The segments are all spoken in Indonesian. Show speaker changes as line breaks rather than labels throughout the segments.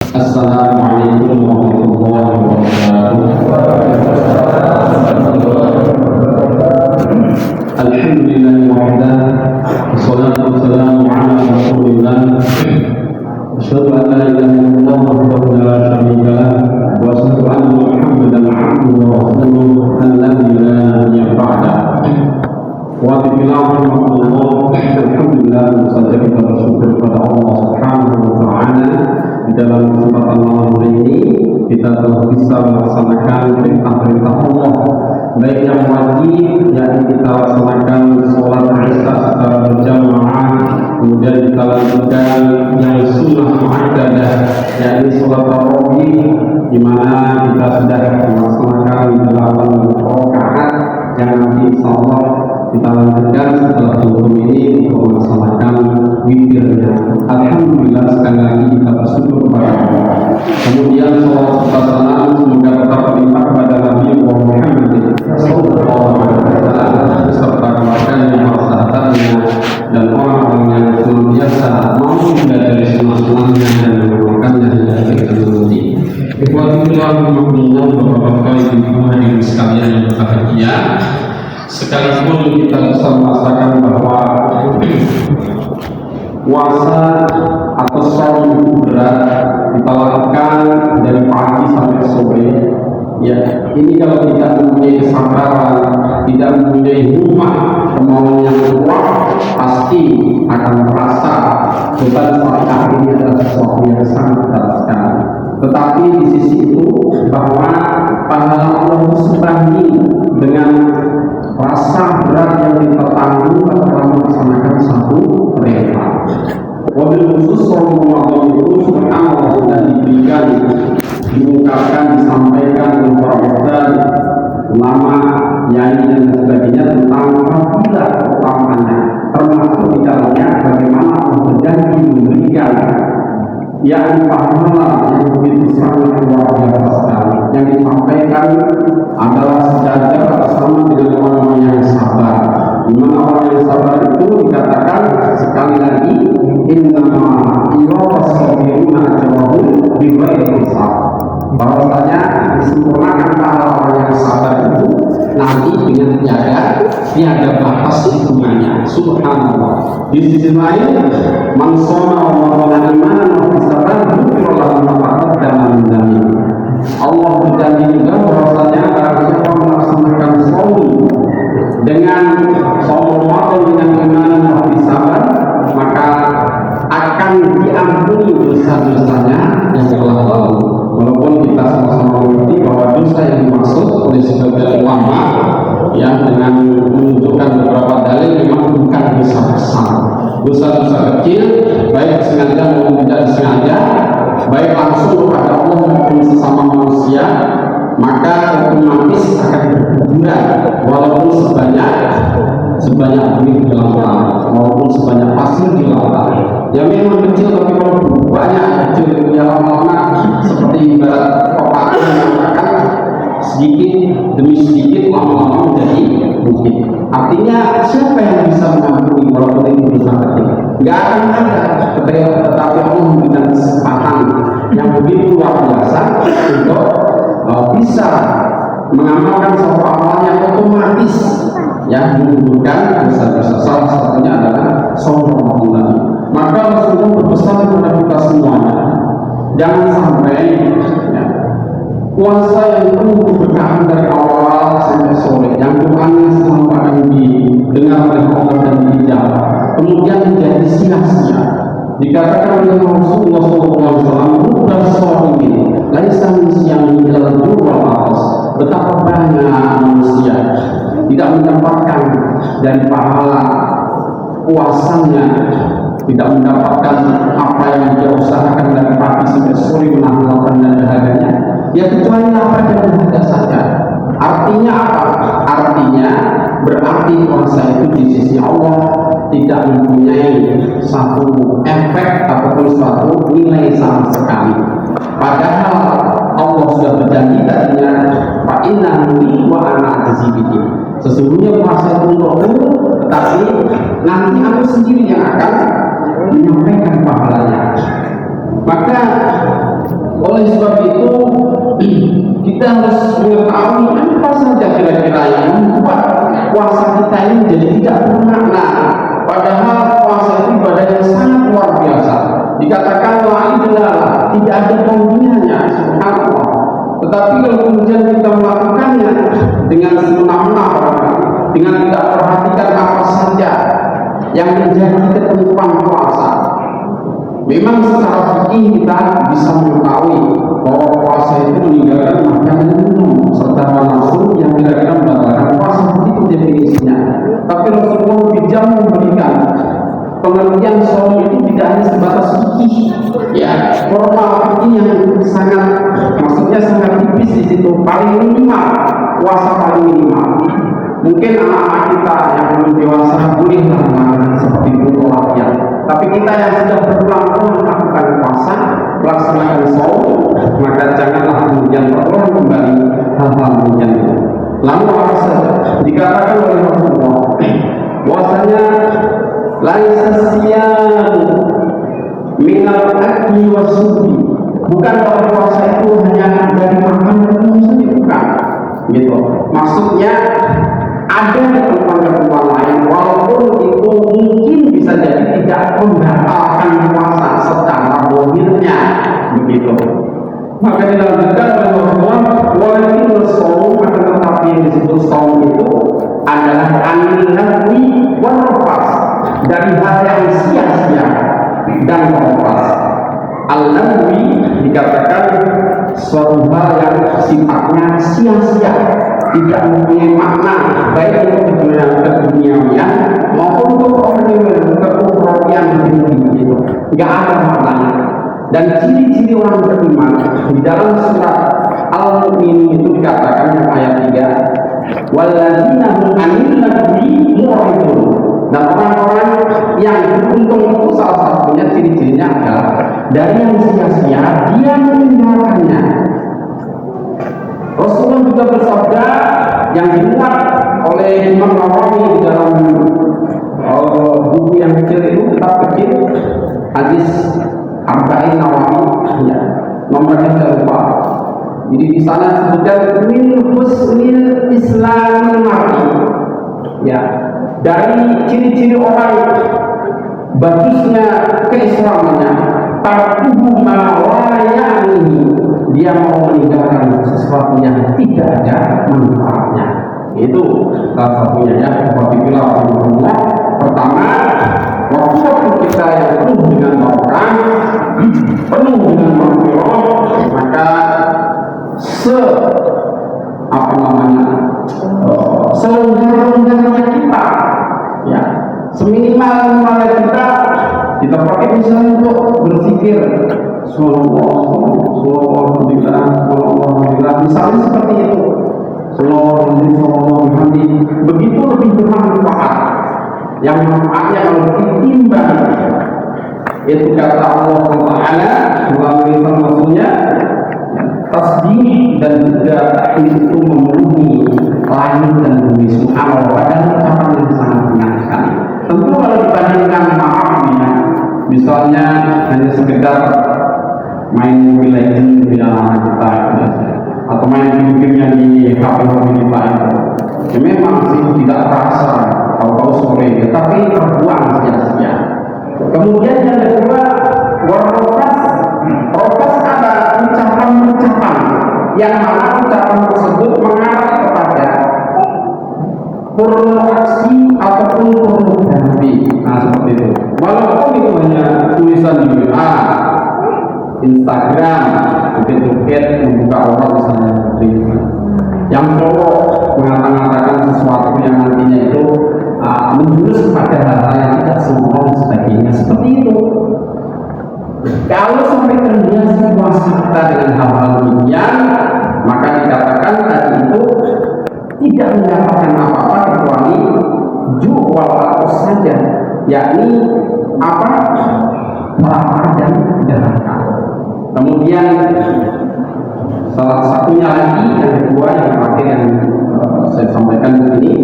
Assalamualaikum warahmatullahi wabarakatuh. Alhamdulillah wahdah, wassalatu wassalamu ala rasulillah. Asyhadu an la ilaha illallah wahdahu la syarika lah, wa asyhadu anna Muhammadan abduhu wa rasuluhu alladzi la nabiyya ba'dah. Wa billahi alhamdulillah, saja kita bersyukur kepada Allah Subhanahu wa taala. Di dalam kesempatan malam hari ini kita telah bisa melaksanakan perintah-perintah Allah, baik yang wajib yakni kita laksanakan sholat Isya secara berjamaah, kemudian kita lanjutkan yang sunnah muakkadah yakni sholat tarawih, di mana kita sudah melaksanakan 8 rakaat yang nanti insyaallah kita lanjutkan setelah sebelum ini untuk melaksanakan witirnya. Alhamdulillah, sekali lagi kita bersyukur kepada Allah. Kemudian salawat serta salam semoga tetap berlimpah kepada Nabi Muhammad sallallahu alaihi wasallam beserta keluarganya, para sahabatnya, dan orang-orang yang senantiasa mau mempelajari sunnah-sunnahnya dan mengamalkannya hingga akhir nanti. Ikhwatillahi rahimahumullah, Bapak-bapak, Ibu-ibu hadirin sekalian yang berbahagia, sekalipun kita bisa merasakan bahwa puasa atau saum itu berat, kita lakukan dari pagi sampai sore. Ya, ini kalau tidak mempunyai kesabaran, tidak mempunyai hikmah, kemauan yang kuat, pasti akan merasa beban saat ini adalah sesuatu yang sangat berat sekali. Tetapi di sisi itu bahwa pahala Allah sebanding dengan rasa berat yang kita tanggung ketika melaksanakan satu perintah. Wabil khusus Rasulullah itu subhanallah sudah diberikan, diungkapkan, disampaikan oleh para ustaz, ulama, yai dan sebagainya tentang fadilah utamanya, termasuk di dalamnya bagaimana Allah berjanji memberikan yakni pahala yang begitu sangat luar biasa sekali. Yang disampaikan adalah sejajar bersama dengan orang-orang yang sabar. Di mana orang yang sabar itu dikatakan sekali lagi, innama yuwaffasabiruna ajrahum bighairi hisab. Bahwasanya disempurnakan pahala orang yang sabar itu nanti dengan tiada batas hitungannya. Subhanallah. Di sisi lain, man shoma Ramadan imanan wa ihtisaban ghufira lahu ma taqaddama min dzambi. Allah berjanji juga bahwasanya barang siapa melaksanakan shaum dengan shaum Ramadan dengan iman dan ihtisaban, maka akan diampuni dosa-dosanya yang telah lalu. Walaupun kita sama-sama mengerti bahwa dosa yang dimaksud oleh sebagian ulama yang dengan menunjukkan beberapa dalil memang bukan dosa besar. Dosa-dosa kecil, baik sengaja maupun tidak disengaja, baik langsung kepada Allah maupun sesama manusia, maka otomatis akan berguguran walaupun sebanyak benih di lautan, maupun sebanyak pasir di lautan. Ya memang kecil, tapi kalau banyak kecil ya lama-lama seperti ibarat kotak yang akan sedikit demi sedikit lama-lama menjadi bukit. Artinya siapa yang bisa mengampuni walaupun itu dosa kecil? Gak akan ada. Tetapi Allah memberikan kesempatan yang begitu luar biasa untuk bisa mengamalkan suatu amalan yang otomatis yang menggugurkan dosa-dosa. Salah satunya adalah shaum Ramadan. Maka Rasulullah berpesan kepada kita semuanya, jangan sampai puasa yang penuh keberkahan dari awal sampai sore, yang doanya selalu akan didengar oleh Allah dan dijawab, kemudian menjadi sia-sia. Dikatakan oleh Rasulullah SAW, "Rubba sha'imin laisa min siyamihi illa al-jur' wal 'atas." Betapa banyak manusia tidak mendapatkan dari pahala puasanya, tidak mendapatkan apa yang dia usahakan dari pagi sampai sore menahan lapar dan dahaganya, ya kecuali lapar dan dahaga saja. Artinya apa? Artinya berarti puasa itu di sisi Allah tidak mempunyai satu efek ataupun suatu nilai sama sekali. Padahal Allah sudah berjanji tadinya, fa inna li wa ana azibihi. Sesungguhnya puasa itu untukku, tetapi nanti aku sendiri yang akan menyampaikan pahalanya. Maka Oleh sebab itu kita harus mengetahui apa saja kira-kira yang membuat puasa kita ini jadi tidak bermakna. Padahal puasa itu ibadah yang sangat luar biasa. Dikatakan adalah tidak ada tandingannya, subhanallah. Tetapi kalau kemudian kita melakukannya dengan semena-mena, dengan tidak perhatikan apa saja yang menjadi ketentuan puasa, memang secara fikih kita bisa mengetahui bahwa puasa itu meninggalkan makan dan minum serta nafsu yang kira-kira membatalkan puasa, begitu definisinya. Tapi Rasulullah bijak memberikan pengertian saum itu tidak hanya sebatas fikih, ya formal fikih yang sangat, maksudnya sangat tipis di situ, paling minimal puasa paling minimal. Mungkin anak-anak kita yang belum dewasa boleh seperti itu latihan. Tapi kita yang sudah berulang-ulang melakukan puasa, melaksanakan saum, maka janganlah kemudian terulang kembali hal-hal demikian itu. Lalu apa saja dikatakan oleh Rasulullah bahwasanya laisa siyam minal akli wasubi, bukan kalau puasa itu hanya dari makan dan minum saja, bukan gitu. Maksudnya ada ketentuan-ketentuan lain, walaupun itu mungkin bisa jadi tidak membatalkan puasa secara dohirnya, begitu. Maka dilanjutkan oleh Rasulullah, walaupun saum, akan tetapi yang disebut saum itu adalah anil lahwi wal rafas, dari hal yang sia-sia dan rafas. Al-lahwi dikatakan suatu hal yang sifatnya sia-sia, tidak mempunyai makna baik untuk keduniawian maupun untuk keukhuran begitu, nggak ada maknanya. Dan ciri-ciri orang beriman di dalam surat Al-Mu'min itu dikatakan ayat 3, walladzina hum 'anil lagwi mu'ridun, dan orang-orang yang beruntung itu salah satunya ciri-cirinya adalah dari yang sia-sia dia meninggalkannya. Rasulullah juga bersabda yang dimuat oleh Imam Nawawi di dalam buku yang kecil itu, kitab kecil hadis Arba'in Nawawi, ya, nomornya saya lupa. Jadi di sana disebutkan min husnil islamil mar'i, ya, dari ciri-ciri orang bagusnya keislamannya, tarkuhu ma la ya'ni, dia mau meninggalkan sesuatu yang tidak ada manfaatnya. Itu salah satunya, ya. Alhamdulillah. Pertama, waktu kita yang penuh dengan barokah, penuh dengan maghfirah, maka selenggaranya kita, ya, seminimal kita pakai misalnya untuk berzikir Alhamdulillah, misalnya seperti itu. Begitu lebih bermanfaat. Yang manfaatnya kalau ditimbang, itu kata Allah Taala melalui Rasulnya, tasbih dan juga itu memenuhi langit dan bumi, subhanallah, dan ucapan yang sangat menyenangkan. Tentu kalau dibandingkan maafnya, misalnya hanya sekedar main Mobile Legends di dalam kita, atau main game-nya di HP kita itu, ya memang sih tidak terasa tahu-tahu sore, tapi terbuang sia-sia. Kemudian yang kedua, rokas ada ucapan-ucapan yang mana ucapan tersebut mengarah kepada pornografi ataupun pornografi. Nah, seperti itu. Walaupun itu hanya tulisan di WA, Instagram, joget-joget, membuka orang misalnya seperti itu. Yang cowok mengatakan sesuatu yang nantinya itu menjurus kepada hal-hal yang tidak sempurna dan sebagainya, seperti itu. Kalau sampai terbiasa puasa kita dengan hal-hal demikian, maka dikatakan tadi itu tidak mendapatkan apa-apa kecuali jual saja, yakni apa? Lapar dan neraka. Kemudian salah satunya lagi, yang kedua, yang terakhir yang saya sampaikan di sini,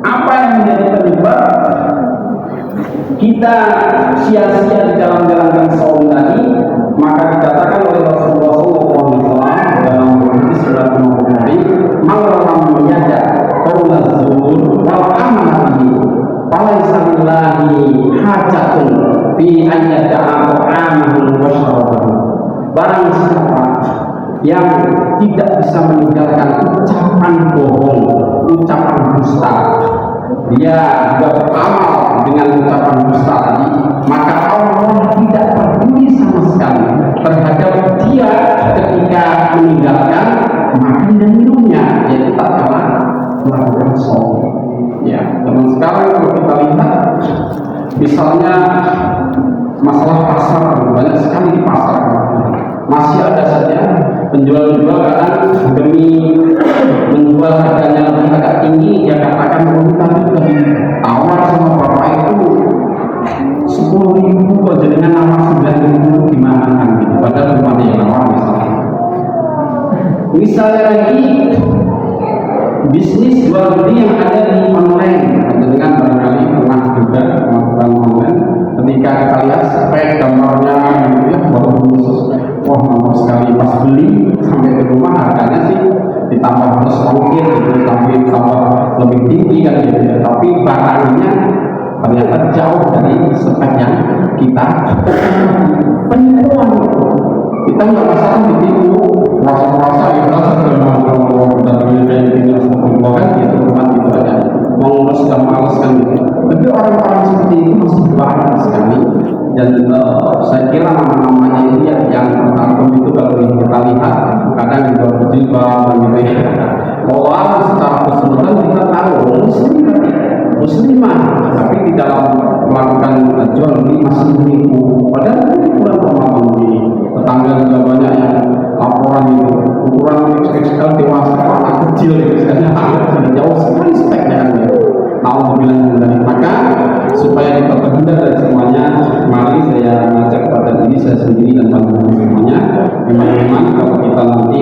apa yang menjadi penyebab kita sia-sia di dalam menjalankan saum tadi, maka dikatakan oleh Rasulullah SAW dalam hadis surat Bukhari, "Man yada qaula zur wal amal bihi, falaisa lillahi hajatun fi an yada'a ta'amahu wa syarabahu." Barang siapa yang tidak bisa meninggalkan ucapan bohong, ucapan dusta, dia juga beramal dengan ucapan dusta tadi, maka Allah tidak peduli sama sekali terhadap dia ketika meninggalkan makan dan minumnya, yaitu tak kalah melakukan saum. Ya, teman sekarang kalau kita lihat misalnya masalah pasar, banyak sekali di pasar masih ada saja penjual-penjual kadang demi menjual harganya lebih agak tinggi, dia katakan tapi lebih tawar sama bapak itu 10.000 kok jadinya nama 9.000 gimana kan gitu, padahal cuma dia tawar misalnya lagi bisnis jual beli yang ada di online, dengan barangkali pernah juga melakukan online, ketika kita lihat spek gambarnya gitu ya, baru khusus wah mantap sekali, pas beli sampai ke rumah harganya sih ditambah harus ongkir gitu, tapi tambah lebih tinggi kan gitu ya, tapi barangnya ternyata jauh dari spek yang kita penipuan. Kita nggak masalah ditipu, puasa-puasa ya kan gitu, cuma itu aja mau ngurus dan males kan gitu. Tapi orang-orang seperti itu masih banyak sekali, dan saya kira nama-namanya ini yang terkagum itu kalau kita lihat kadang juga berjilbab gitu ya. Bahwa secara keseluruhan kita tahu muslimah, tapi di dalam melakukan jual beli masih menipu. Padahal ukuran Ramadan ini tetangga juga banyak yang laporan itu ukuran sekali dewasa anak kecil gitu, misalnya sudah jauh sekali speknya kan ya. Alhamdulillah dari maka supaya kita terhindar dari semuanya, mari saya ngajak pada diri saya sendiri dan teman-teman semuanya, teman-teman kalau kita nanti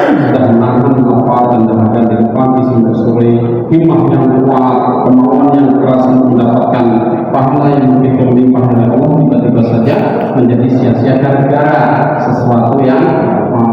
sudah menahan lapar dan dahaga dari pagi sampai sore, himmah yang kuat, kemauan yang keras untuk mendapatkan pahala yang begitu melimpah dari Allah, tiba-tiba saja menjadi sia-sia gara-gara sesuatu yang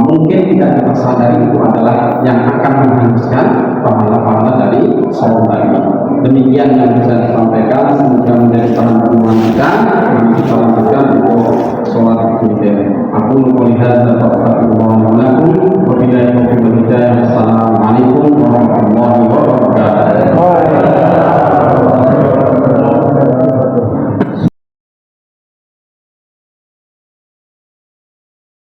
mungkin tidak kita sadari itu adalah yang akan menghanguskan pahala-pahala dari saum tadi. Demikian yang bisa disampaikan, semoga menjadi bahan renungan kita. Mari kita lanjutkan untuk sholat witir. Aku melihat dan astagfirullah wa lakum wa billahi taufiq wal hidayah. Assalamualaikum warahmatullahi